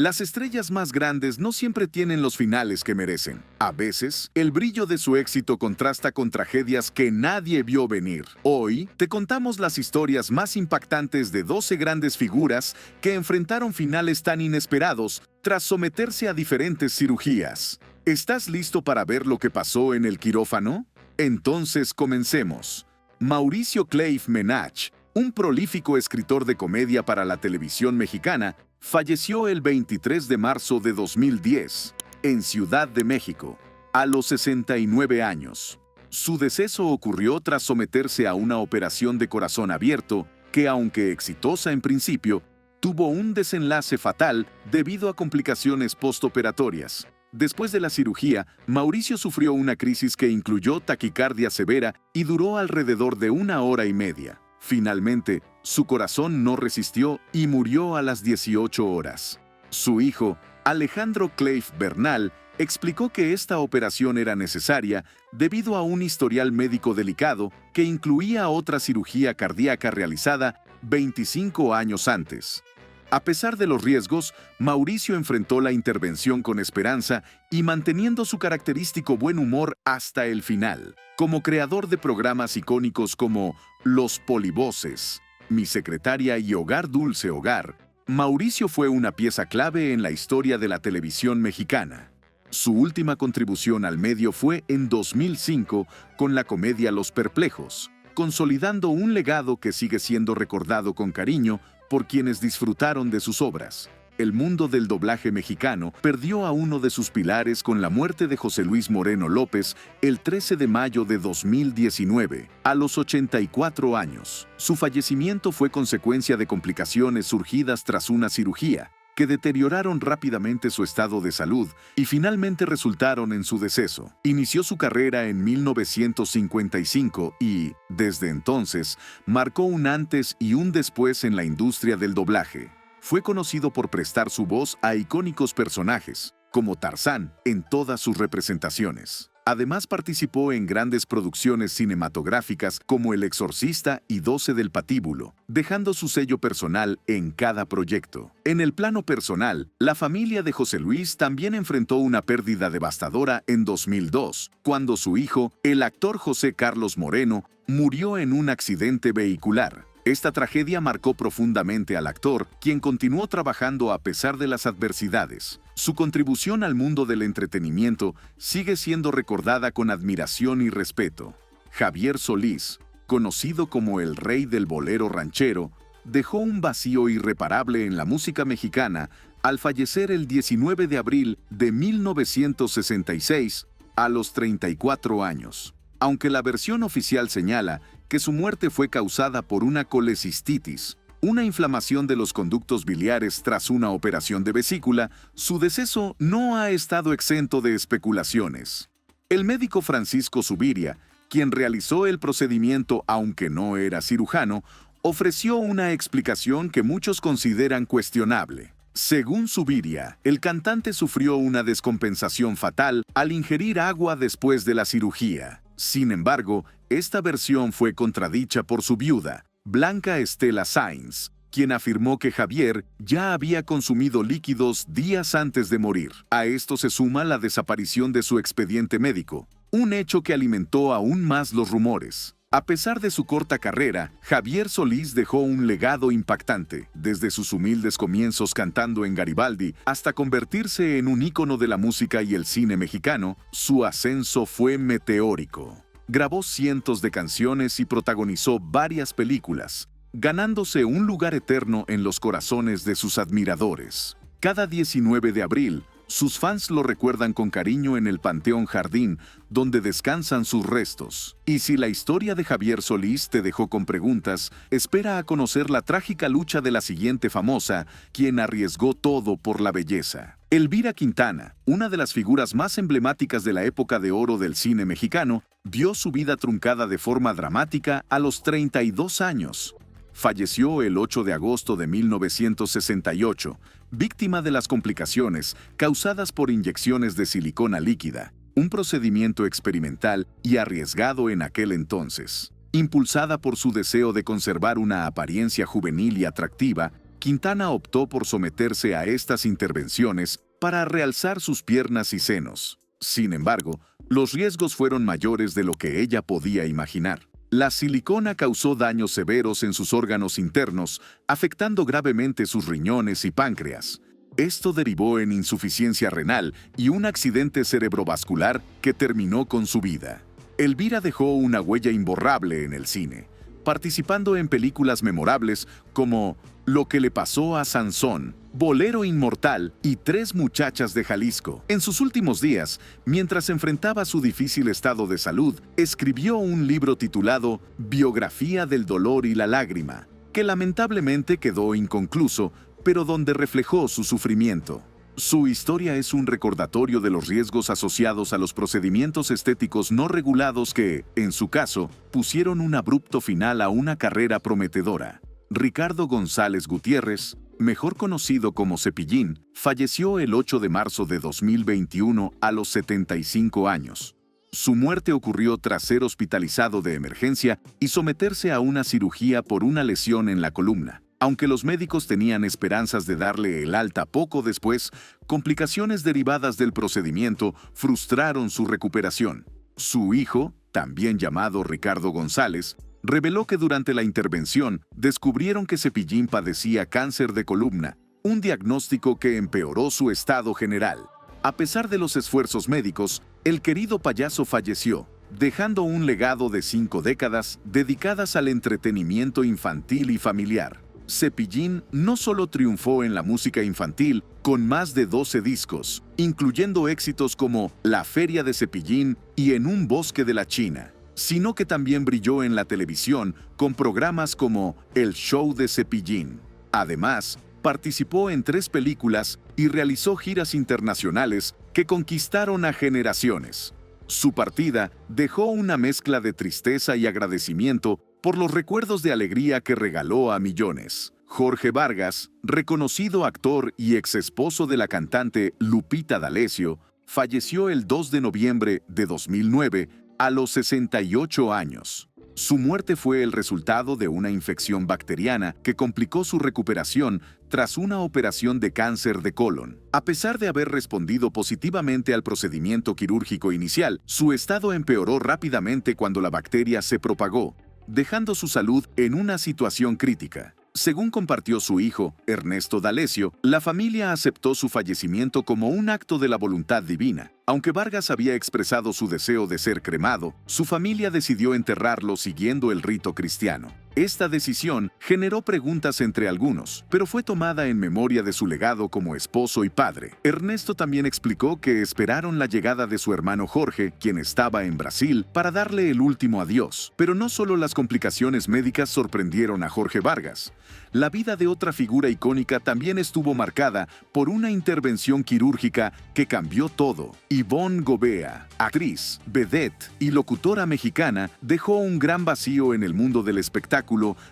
Las estrellas más grandes no siempre tienen los finales que merecen. A veces, el brillo de su éxito contrasta con tragedias que nadie vio venir. Hoy, te contamos las historias más impactantes de 12 grandes figuras que enfrentaron finales tan inesperados tras someterse a diferentes cirugías. ¿Estás listo para ver lo que pasó en el quirófano? Entonces comencemos. Mauricio Cleif Menach, un prolífico escritor de comedia para la televisión mexicana, falleció el 23 de marzo de 2010, en Ciudad de México, a los 69 años. Su deceso ocurrió tras someterse a una operación de corazón abierto que, aunque exitosa en principio, tuvo un desenlace fatal debido a complicaciones postoperatorias. Después de la cirugía, Mauricio sufrió una crisis que incluyó taquicardia severa y duró alrededor de 1 hora y media. Finalmente, su corazón no resistió y murió a las 18 horas. Su hijo, Alejandro Cleif Bernal, explicó que esta operación era necesaria debido a un historial médico delicado que incluía otra cirugía cardíaca realizada 25 años antes. A pesar de los riesgos, Mauricio enfrentó la intervención con esperanza y manteniendo su característico buen humor hasta el final. Como creador de programas icónicos como Los Polivoces, Mi Secretaria y Hogar Dulce Hogar, Mauricio fue una pieza clave en la historia de la televisión mexicana. Su última contribución al medio fue en 2005 con la comedia Los Perplejos, consolidando un legado que sigue siendo recordado con cariño por quienes disfrutaron de sus obras. El mundo del doblaje mexicano perdió a uno de sus pilares con la muerte de José Luis Moreno López el 13 de mayo de 2019, a los 84 años. Su fallecimiento fue consecuencia de complicaciones surgidas tras una cirugía, que deterioraron rápidamente su estado de salud y finalmente resultaron en su deceso. Inició su carrera en 1955 y, desde entonces, marcó un antes y un después en la industria del doblaje. Fue conocido por prestar su voz a icónicos personajes, como Tarzán, en todas sus representaciones. Además participó en grandes producciones cinematográficas como El Exorcista y 12 del Patíbulo, dejando su sello personal en cada proyecto. En el plano personal, la familia de José Luis también enfrentó una pérdida devastadora en 2002, cuando su hijo, el actor José Carlos Moreno, murió en un accidente vehicular. Esta tragedia marcó profundamente al actor, quien continuó trabajando a pesar de las adversidades. Su contribución al mundo del entretenimiento sigue siendo recordada con admiración y respeto. Javier Solís, conocido como el rey del bolero ranchero, dejó un vacío irreparable en la música mexicana al fallecer el 19 de abril de 1966, a los 34 años. Aunque la versión oficial señala que su muerte fue causada por una colecistitis, una inflamación de los conductos biliares tras una operación de vesícula, su deceso no ha estado exento de especulaciones. El médico Francisco Zuviria, quien realizó el procedimiento aunque no era cirujano, ofreció una explicación que muchos consideran cuestionable. Según Zuviria, el cantante sufrió una descompensación fatal al ingerir agua después de la cirugía. Sin embargo, esta versión fue contradicha por su viuda, Blanca Estela Sainz, quien afirmó que Javier ya había consumido líquidos días antes de morir. A esto se suma la desaparición de su expediente médico, un hecho que alimentó aún más los rumores. A pesar de su corta carrera, Javier Solís dejó un legado impactante, desde sus humildes comienzos cantando en Garibaldi hasta convertirse en un ícono de la música y el cine mexicano. Su ascenso fue meteórico. Grabó cientos de canciones y protagonizó varias películas, ganándose un lugar eterno en los corazones de sus admiradores. Cada 19 de abril, sus fans lo recuerdan con cariño en el Panteón Jardín, donde descansan sus restos. Y si la historia de Javier Solís te dejó con preguntas, espera a conocer la trágica lucha de la siguiente famosa, quien arriesgó todo por la belleza. Elvira Quintana, una de las figuras más emblemáticas de la época de oro del cine mexicano, vio su vida truncada de forma dramática a los 32 años. Falleció el 8 de agosto de 1968, víctima de las complicaciones causadas por inyecciones de silicona líquida, un procedimiento experimental y arriesgado en aquel entonces. Impulsada por su deseo de conservar una apariencia juvenil y atractiva, Quintana optó por someterse a estas intervenciones para realzar sus piernas y senos. Sin embargo, los riesgos fueron mayores de lo que ella podía imaginar. La silicona causó daños severos en sus órganos internos, afectando gravemente sus riñones y páncreas. Esto derivó en insuficiencia renal y un accidente cerebrovascular que terminó con su vida. Elvira dejó una huella imborrable en el cine, participando en películas memorables como Lo que le pasó a Sansón, Bolero Inmortal y Tres muchachas de Jalisco. En sus últimos días, mientras enfrentaba su difícil estado de salud, escribió un libro titulado Biografía del dolor y la lágrima, que lamentablemente quedó inconcluso, pero donde reflejó su sufrimiento. Su historia es un recordatorio de los riesgos asociados a los procedimientos estéticos no regulados que, en su caso, pusieron un abrupto final a una carrera prometedora. Ricardo González Gutiérrez, mejor conocido como Cepillín, falleció el 8 de marzo de 2021 a los 75 años. Su muerte ocurrió tras ser hospitalizado de emergencia y someterse a una cirugía por una lesión en la columna. Aunque los médicos tenían esperanzas de darle el alta poco después, complicaciones derivadas del procedimiento frustraron su recuperación. Su hijo, también llamado Ricardo González, reveló que durante la intervención descubrieron que Cepillín padecía cáncer de columna, un diagnóstico que empeoró su estado general. A pesar de los esfuerzos médicos, el querido payaso falleció, dejando un legado de 5 décadas dedicadas al entretenimiento infantil y familiar. Cepillín no solo triunfó en la música infantil con más de 12 discos, incluyendo éxitos como La Feria de Cepillín y En un bosque de la China, sino que también brilló en la televisión con programas como El Show de Cepillín. Además, participó en 3 películas y realizó giras internacionales que conquistaron a generaciones. Su partida dejó una mezcla de tristeza y agradecimiento por los recuerdos de alegría que regaló a millones. Jorge Vargas, reconocido actor y exesposo de la cantante Lupita D'Alessio, falleció el 2 de noviembre de 2009 a los 68 años. Su muerte fue el resultado de una infección bacteriana que complicó su recuperación tras una operación de cáncer de colon. A pesar de haber respondido positivamente al procedimiento quirúrgico inicial, su estado empeoró rápidamente cuando la bacteria se propagó, dejando su salud en una situación crítica. Según compartió su hijo, Ernesto D'Alessio, la familia aceptó su fallecimiento como un acto de la voluntad divina. Aunque Vargas había expresado su deseo de ser cremado, su familia decidió enterrarlo siguiendo el rito cristiano. Esta decisión generó preguntas entre algunos, pero fue tomada en memoria de su legado como esposo y padre. Ernesto también explicó que esperaron la llegada de su hermano Jorge, quien estaba en Brasil, para darle el último adiós. Pero no solo las complicaciones médicas sorprendieron a Jorge Vargas. La vida de otra figura icónica también estuvo marcada por una intervención quirúrgica que cambió todo. Ivonne Gobea, actriz, vedette y locutora mexicana, dejó un gran vacío en el mundo del espectáculo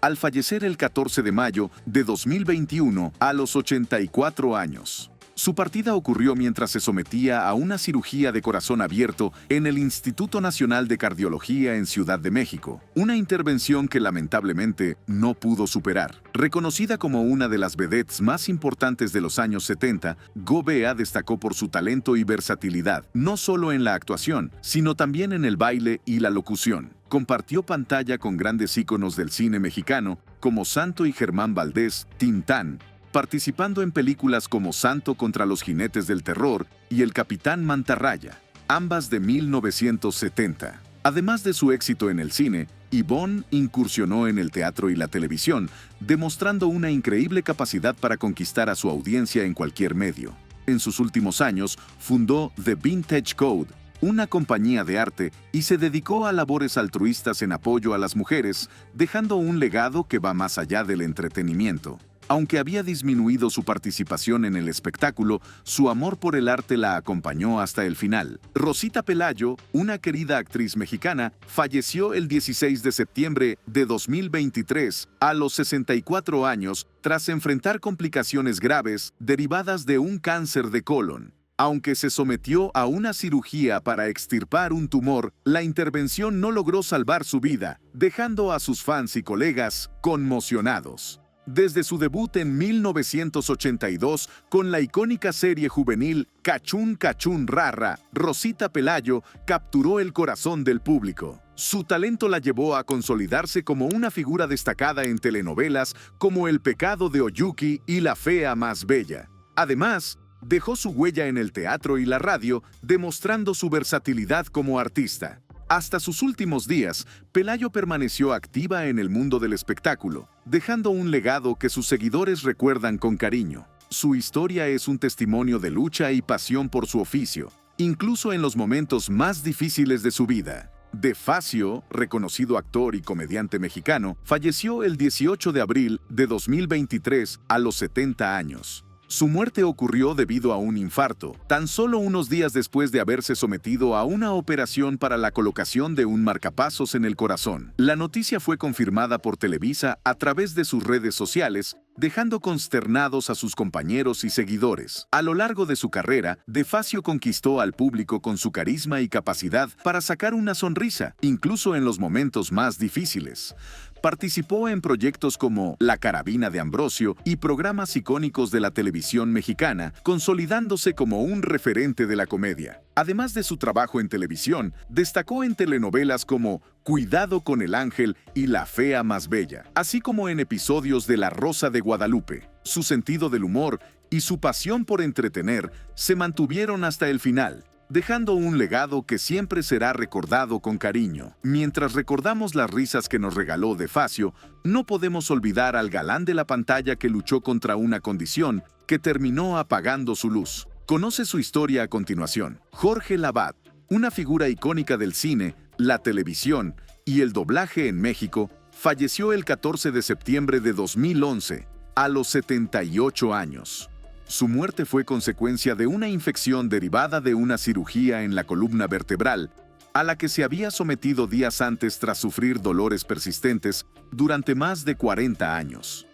al fallecer el 14 de mayo de 2021 a los 84 años. Su partida ocurrió mientras se sometía a una cirugía de corazón abierto en el Instituto Nacional de Cardiología en Ciudad de México, una intervención que lamentablemente no pudo superar. Reconocida como una de las vedettes más importantes de los años 70, Gobea destacó por su talento y versatilidad, no solo en la actuación, sino también en el baile y la locución. Compartió pantalla con grandes íconos del cine mexicano como Santo y Germán Valdés, Tintán, participando en películas como Santo contra los jinetes del terror y El Capitán Mantarraya, ambas de 1970. Además de su éxito en el cine, Ivonne incursionó en el teatro y la televisión, demostrando una increíble capacidad para conquistar a su audiencia en cualquier medio. En sus últimos años, fundó The Vintage Code, una compañía de arte, y se dedicó a labores altruistas en apoyo a las mujeres, dejando un legado que va más allá del entretenimiento. Aunque había disminuido su participación en el espectáculo, su amor por el arte la acompañó hasta el final. Rosita Pelayo, una querida actriz mexicana, falleció el 16 de septiembre de 2023 a los 64 años tras enfrentar complicaciones graves derivadas de un cáncer de colon. Aunque se sometió a una cirugía para extirpar un tumor, la intervención no logró salvar su vida, dejando a sus fans y colegas conmocionados. Desde su debut en 1982 con la icónica serie juvenil Cachún Cachún Rara, Rosita Pelayo capturó el corazón del público. Su talento la llevó a consolidarse como una figura destacada en telenovelas como El pecado de Oyuki y La fea más bella. Además, dejó su huella en el teatro y la radio, demostrando su versatilidad como artista. Hasta sus últimos días, Pelayo permaneció activa en el mundo del espectáculo, dejando un legado que sus seguidores recuerdan con cariño. Su historia es un testimonio de lucha y pasión por su oficio, incluso en los momentos más difíciles de su vida. De Facio, reconocido actor y comediante mexicano, falleció el 18 de abril de 2023 a los 70 años. Su muerte ocurrió debido a un infarto, tan solo unos días después de haberse sometido a una operación para la colocación de un marcapasos en el corazón. La noticia fue confirmada por Televisa a través de sus redes sociales, dejando consternados a sus compañeros y seguidores. A lo largo de su carrera, De Facio conquistó al público con su carisma y capacidad para sacar una sonrisa, incluso en los momentos más difíciles. Participó en proyectos como La Carabina de Ambrosio y programas icónicos de la televisión mexicana, consolidándose como un referente de la comedia. Además de su trabajo en televisión, destacó en telenovelas como Cuidado con el Ángel y La fea más bella, así como en episodios de La Rosa de Guadalupe. Su sentido del humor y su pasión por entretener se mantuvieron hasta el final, dejando un legado que siempre será recordado con cariño. Mientras recordamos las risas que nos regaló De Facio, no podemos olvidar al galán de la pantalla que luchó contra una condición que terminó apagando su luz. Conoce su historia a continuación. Jorge Lavat, una figura icónica del cine, la televisión y el doblaje en México, falleció el 14 de septiembre de 2011, a los 78 años. Su muerte fue consecuencia de una infección derivada de una cirugía en la columna vertebral, a la que se había sometido días antes tras sufrir dolores persistentes durante más de 40 años.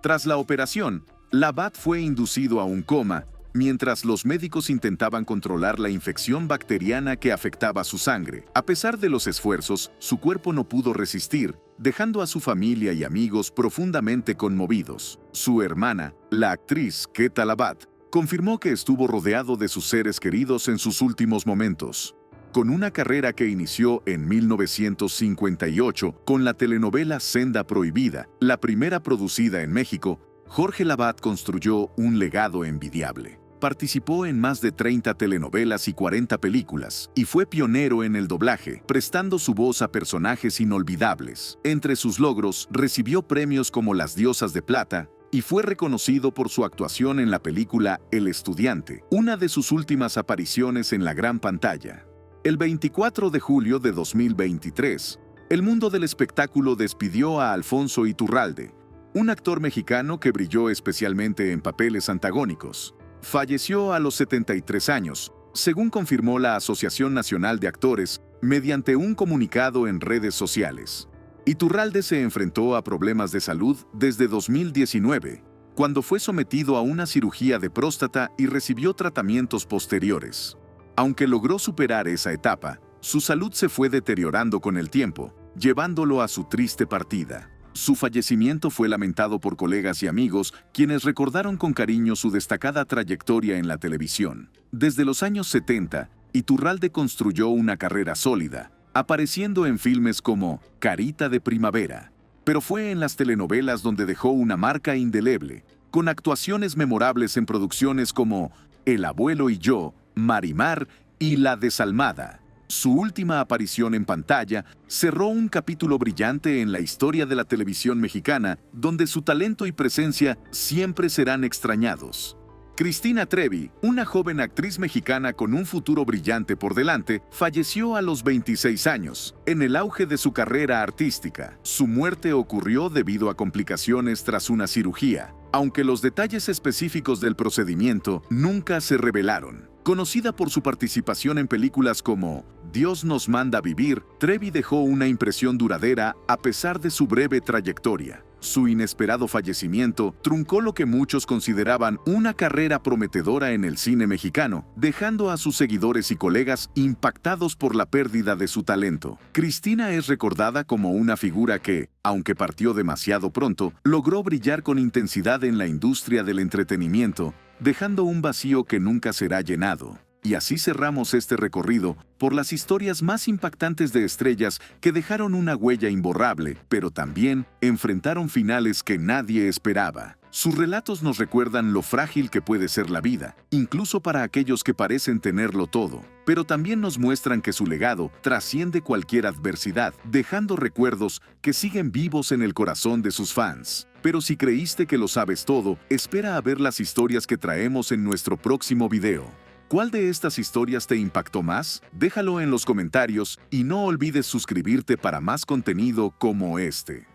Tras la operación, Lavat fue inducido a un coma, mientras los médicos intentaban controlar la infección bacteriana que afectaba su sangre. A pesar de los esfuerzos, su cuerpo no pudo resistir, dejando a su familia y amigos profundamente conmovidos. Su hermana, la actriz Queta Lavat, confirmó que estuvo rodeado de sus seres queridos en sus últimos momentos. Con una carrera que inició en 1958 con la telenovela Senda Prohibida, la primera producida en México, Jorge Lavat construyó un legado envidiable. Participó en más de 30 telenovelas y 40 películas, y fue pionero en el doblaje, prestando su voz a personajes inolvidables. Entre sus logros, recibió premios como Las Diosas de Plata, y fue reconocido por su actuación en la película El Estudiante, una de sus últimas apariciones en la gran pantalla. El 24 de julio de 2023, el mundo del espectáculo despidió a Alfonso Iturralde, un actor mexicano que brilló especialmente en papeles antagónicos. Falleció a los 73 años, según confirmó la Asociación Nacional de Actores mediante un comunicado en redes sociales. Iturralde se enfrentó a problemas de salud desde 2019, cuando fue sometido a una cirugía de próstata y recibió tratamientos posteriores. Aunque logró superar esa etapa, su salud se fue deteriorando con el tiempo, llevándolo a su triste partida. Su fallecimiento fue lamentado por colegas y amigos, quienes recordaron con cariño su destacada trayectoria en la televisión. Desde los años 70, Iturralde construyó una carrera sólida, apareciendo en filmes como Carita de Primavera. Pero fue en las telenovelas donde dejó una marca indeleble, con actuaciones memorables en producciones como El abuelo y yo, Marimar y La desalmada. Su última aparición en pantalla cerró un capítulo brillante en la historia de la televisión mexicana, donde su talento y presencia siempre serán extrañados. Cristina Trevi, una joven actriz mexicana con un futuro brillante por delante, falleció a los 26 años, en el auge de su carrera artística. Su muerte ocurrió debido a complicaciones tras una cirugía, aunque los detalles específicos del procedimiento nunca se revelaron. Conocida por su participación en películas como Dios nos manda vivir, Trevi dejó una impresión duradera a pesar de su breve trayectoria. Su inesperado fallecimiento truncó lo que muchos consideraban una carrera prometedora en el cine mexicano, dejando a sus seguidores y colegas impactados por la pérdida de su talento. Cristina es recordada como una figura que, aunque partió demasiado pronto, logró brillar con intensidad en la industria del entretenimiento, dejando un vacío que nunca será llenado. Y así cerramos este recorrido por las historias más impactantes de estrellas que dejaron una huella imborrable, pero también enfrentaron finales que nadie esperaba. Sus relatos nos recuerdan lo frágil que puede ser la vida, incluso para aquellos que parecen tenerlo todo, pero también nos muestran que su legado trasciende cualquier adversidad, dejando recuerdos que siguen vivos en el corazón de sus fans. Pero si creíste que lo sabes todo, espera a ver las historias que traemos en nuestro próximo video. ¿Cuál de estas historias te impactó más? Déjalo en los comentarios y no olvides suscribirte para más contenido como este.